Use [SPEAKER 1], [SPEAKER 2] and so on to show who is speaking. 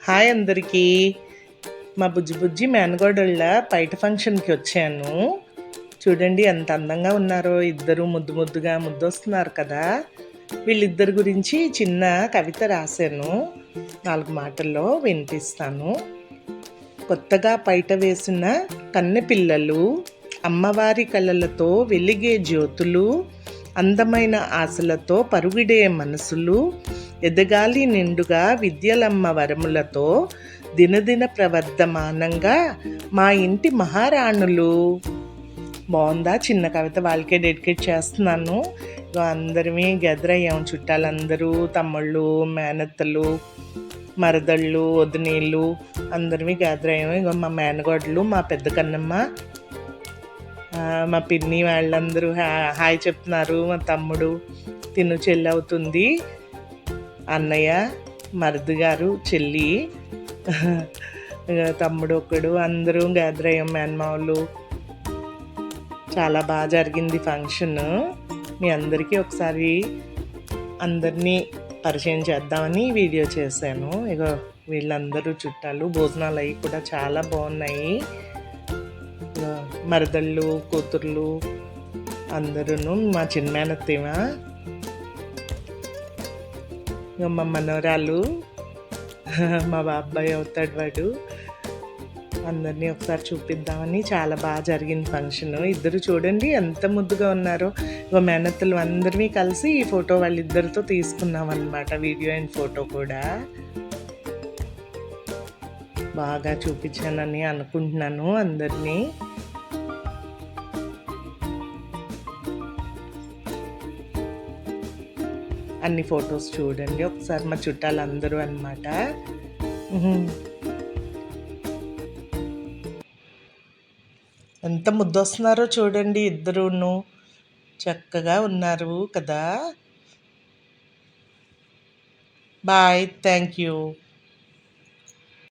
[SPEAKER 1] Hi అందరికీ. మా బుజ్జి బుజ్జి మేనగోడళ్ళ బయట ఫంక్షన్కి వచ్చాను. చూడండి ఎంత అందంగా ఉన్నారో, ఇద్దరు ముద్దు ముద్దుగా ముద్దొస్తున్నారు కదా. వీళ్ళిద్దరి గురించి చిన్న కవిత రాశాను, 4 మాటల్లో వినిపిస్తాను. కొత్తగా పైట వేసిన కన్నె పిల్లలు, అమ్మవారి కళలతో వెలిగే జ్యోతులు, అందమైన ఆశలతో పరుగిడే మనసులు, ఎదగాలి నిండుగా విద్యలమ్మ వరములతో, దినదిన ప్రవర్ధమానంగా మా ఇంటి మహారాణులు. బాగుందా? చిన్న కవిత వాళ్ళకే డెడికేట్ చేస్తున్నాను. అందరిమీ గెదర్ అయ్యాం, చుట్టాలందరూ, తమ్ముళ్ళు, మేనత్తలు, మరదళ్ళు, వదినీళ్ళు అందరిమీ గ్యాదర్ అయ్యాము. ఇగో మా మేనగోడలు, మా పెద్ద కన్నమ్మ, మా పిన్ని వాళ్ళందరూ హాయ్ చెప్తున్నారు. మా తమ్ముడు తిను చెల్లి అవుతుంది, అన్నయ్య, మరిది గారు, చెల్లి, తమ్ముడు ఒకడు, అందరూ గ్యాదర్ అయ్యాం, మేనమావులు. చాలా బాగా జరిగింది ఫంక్షన్. మీ అందరికీ ఒకసారి అందరినీ పరిచయం చేద్దామని వీడియో చేశాను. ఇగో వీళ్ళందరూ చుట్టాలు, భోజనాలు అవి కూడా చాలా బాగున్నాయి. మరదళ్ళు, కూతుర్లు అందరూ, మా చిన్న మేనత్తేమ, మా మనవరాలు, మా బాబాయ్ అవుతాడు వాడు. అందరినీ ఒకసారి చూపిద్దామని చాలా బాగా జరిగింది ఫంక్షన్. ఇద్దరు చూడండి ఎంత ముద్దుగా ఉన్నారో. ఇక మేనత్తలు అందరినీ కలిసి ఈ ఫోటో వాళ్ళిద్దరితో తీసుకున్నాం అన్నమాట, వీడియో అండ్ ఫోటో కూడా. బాగా చూపించానని అనుకుంటున్నాను అందరినీ. అన్ని ఫొటోస్ చూడండి ఒకసారి, మా చుట్టాలు అందరూ అన్నమాట. ఎంత ముద్దొస్తున్నారో చూడండి, ఇద్దరును చక్కగా ఉన్నారు కదా. Bye, thank you.